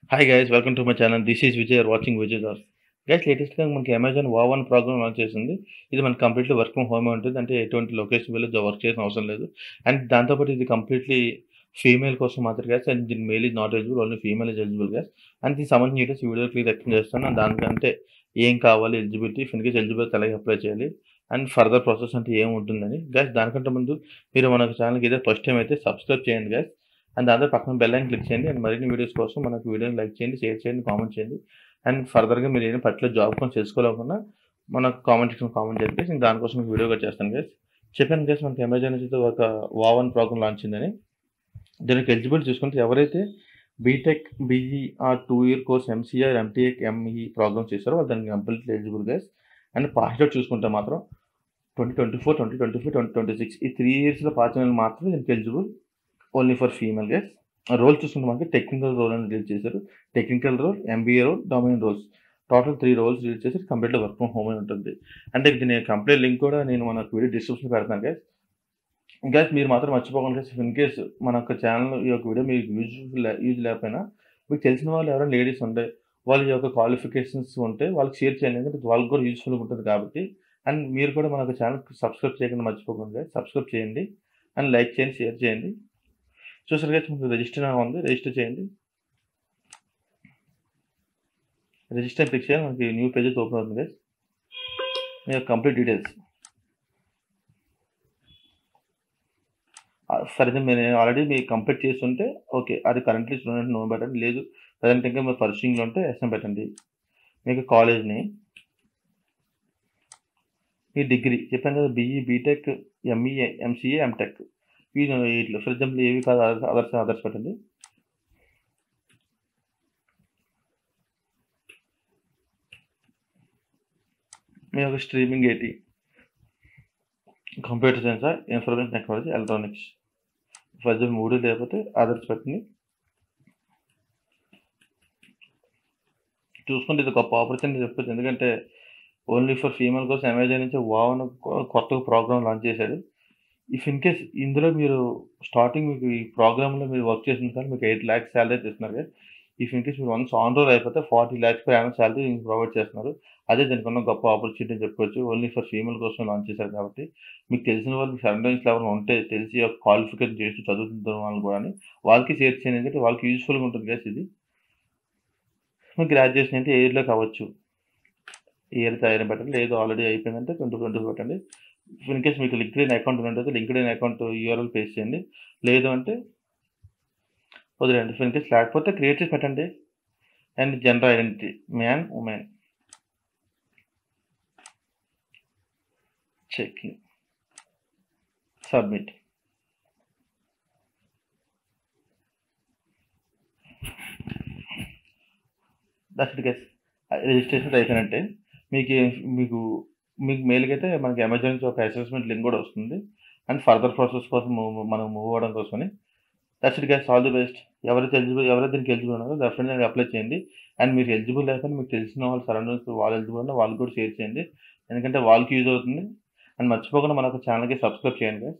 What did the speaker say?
Hi guys welcome to my channel. This is Vijay. Are watching Vijay Das. Guys లేటెస్ట్‌గా మనకి Amazon wow programme launch చేసింది. ఇది మనకి కంప్లీట్‌లీ వర్క్ ఫ్రమ్ హోమే ఉంటుంది. అంటే ఎటువంటి లొకేషన్ వెళ్లి వర్క్ చేయాల్సిన అవసరం లేదు. అండ్ దాంతో పాటు ఇది కంప్లీట్‌లీ ఫీమేల్ కోసం మాత్రమే గైస్. అండ్ దీని male is not eligible. Only female is eligible guys. And దీనికి సంబంధించిన డీటెయిల్స్ ఈ వీడియోలో క్లియర్‌గా ఎక్స్‌ప్లెయిన్ చేస్తాను. అండ్ దానికంటే ఏం కావాలి ఎలిజిబిలిటీ, ఇన్ కేస్ ఎలిజిబిలిటీ ఎలాగ అప్లై చేయాలి అండ్ ఫర్దర్ ప్రాసెస్ అంటే ఏముంటుందని గైస్. దానికంటే ముందు మీరు మన ఛానల్‌కి ఇదే ఫస్ట్ టైం అయితే సబ్స్క్రైబ్ చేయండి గైస్. అండ్ దాంతో పక్కన బెల్ ఐకాన్ క్లిక్ చేయండి. అండ్ మరిన్ని వీడియోస్ కోసం మనకు వీడియోని లైక్ చేయండి, షేర్ చేయండి, కామెంట్ చేయండి. అండ్ ఫర్దర్‌గా మీరు ఏదైనా పర్టిక్యులర్ జాబ్ కోసం తెలుసుకోవాలనుకున్నా మనకు కామెంట్ సెక్షన్‌లో కామెంట్ చేయండి గైస్. నేను దానికోసం మీకు వీడియో కూడా చేస్తాను గైస్. చెప్పాను గైస్ మనకి అమెజాన్ నుంచి ఒక వావ్ ప్రోగ్రామ్ లాంచ్ అయిందని. దీనికి ఎలిజిబిలిటీ చూసుకుంటే ఎవరైతే BTech, BE or 2 year course MCA, MTech, ME programmes చేశారో వాళ్ళు దానికి completely eligible guys. And pass out చూసుకుంటే మాత్రం 2024, 2025, 2026 ఈ 3 ఇయర్స్‌లో పాస్ అయిన వాళ్ళు మాత్రమే దీనికి eligible. Only for female guys. Role చూసుకుంటే మనకి టెక్నికల్ రోల్ అని రిలీజ్ చేశారు. Technical role, MBA role, domain roles. Total 3 roles release చేసి కంప్లీట్‌గా వర్క్ ఫ్రమ్ హోమ్ అని ఉంటుంది. అంటే దీని కంప్లీట్ లింక్ కూడా నేను మన వీడియో డిస్క్రిప్షన్‌లో పెడతాను గైస్. గైస్ మీరు మాత్రం మర్చిపోకండి గైస్. ఇన్ కేస్ మన యొక్క ఛానల్ ఈ యొక్క వీడియో మీకు యూజ్ లేకపోయినా మీకు తెలిసిన వాళ్ళు ఎవరైనా లేడీస్ ఉంటే వాళ్ళ యొక్క క్వాలిఫికేషన్స్ ఉంటే వాళ్ళకి షేర్ చేయండి. ఎందుకంటే వాళ్ళకి కూడా యూజ్‌ఫుల్‌గా ఉంటుంది కాబట్టి. అండ్ మీరు కూడా మన యొక్క ఛానల్‌కి సబ్స్క్రైబ్ చేయకుండా మర్చిపోకండి గైస్. సబ్స్క్రైబ్ చేయండి అండ్ లైక్ చేయండి, షేర్ చేయండి. చూసారు గైస్ మీకు రిజిస్టర్ అని ఉంది. రిజిస్టర్ చేయండి. రిజిస్టర్ క్లిక్ చేయాలి. మనకి న్యూ పేజెస్ ఓపెన్ అవుతుంది గైస్. మీ యొక్క కంప్లీట్ డీటెయిల్స్. సరే మీరు ఆల్రెడీ మీరు కంప్లీట్ చేస్తుంటే ఓకే. అది కరెంట్లీ స్టూడెంట్ నో పెట్టండి. లేదు ప్రజెంట్ ఇంకా మీరు పర్సూయింగ్‌లో ఉంటే ఎస్ఎం పెట్టండి. మీకు కాలేజ్ నేమ్, మీ డిగ్రీ చెప్పాను కదా BE, BTech, MEA, MCA, MTech. వీటిలో ఫర్ ఎగ్జాంపుల్ ఏవి కాదు అదర్స్ పెట్టండి. మీ యొక్క స్ట్రీమింగ్ ఏంటి? కంప్యూటర్ సైన్సా, information technology, electronics. For example 3 లేకపోతే అదర్స్ పెట్టండి. చూసుకుంటే ఇది గొప్ప ఆపర్చునిటీ చెప్పొచ్చు. ఎందుకంటే ఓన్లీ ఫర్ ఫీమేల్ కోసం అమెజాన్ నుంచి వావ్ అని కొత్తగా ప్రోగ్రామ్ లాంచ్ చేశాడు. ఇన్ కేస్ ఇందులో మీరు స్టార్టింగ్ మీకు ఈ ప్రోగ్రామ్‌లో మీరు వర్క్ చేసిన కానీ మీకు 8 లాక్స్ సాలరీ అయితే ఇస్తున్నారు గైస్. ఇన్ కేస్ మీరు వన్స్ ఆన్ రోల్ అయిపోతే 40 lakhs per annum salary provide చేస్తున్నారు. అదే దీనికున్న గొప్ప ఆపర్చునిటీ అని చెప్పుకోవచ్చు. ఓన్లీ ఫర్ ఫీమేల్ కోసం లాంచ్ చేశారు కాబట్టి. మీకు తెలిసిన వాళ్ళు సరౌండింగ్స్‌లో ఎవరైనా ఉంటే తెలిసి క్వాలిఫికేషన్ చేసి చదువుతున్న వాళ్ళు కూడాని వాళ్ళకి షేర్ చేయండి. ఎందుకంటే వాళ్ళకి యూజ్‌ఫుల్‌గా ఉంటుంది గైస్ ఇది. మీ గ్రాడ్యుయేషన్ అంటే ఏ ఇయర్‌లో కావచ్చు. ఇయర్ అయినా పెట్టండి. లేదు ఆల్రెడీ అయిపోయిందంటే 2020 పెట్టండి. ఇన్ కేస్ మీకు లింక్డ్ఇన్ అకౌంట్ ఉన్నట్టయితే లింక్డ్ఇన్ అకౌంట్ యూఆర్ఎల్ పేస్ట్ చేయండి. లేదు అంటే వదిలేయండి. ఇన్ కేస్ లేకపోతే క్రియేట్ చేసి పెట్టండి. And gender identity man, women. Checking. Submit. That's it guys. Registration అయిపోయినట్టే. మీకు మీకు మీకు మెయిల్‌కి అయితే మనకి అమెజాన్ నుంచి ఒక అసెస్మెంట్ లింక్ కూడా వస్తుంది. అండ్ ఫర్దర్ ప్రాసెస్ కోసం మనం మూవ్ అవ్వడం కోసమని. That's it guys. All the best. ఎవరైతే దీనికి ఎలిజిబుల్ ఉన్నారో డెఫినెట్‌గా అప్లై చేయండి. అండ్ మీరు ఎలిజిబుల్ లేకపోతే మీకు తెలిసిన వాళ్ళు సరౌండింగ్స్ వాళ్ళు ఎలిజిబుల్ ఉన్న వాళ్ళకి కూడా షేర్ చేయండి. ఎందుకంటే వాళ్ళకి యూజ్ అవుతుంది. అండ్ మర్చిపోకుండా మన యొక్క ఛానల్‌కి సబ్స్క్రైబ్ చేయండి గైస్.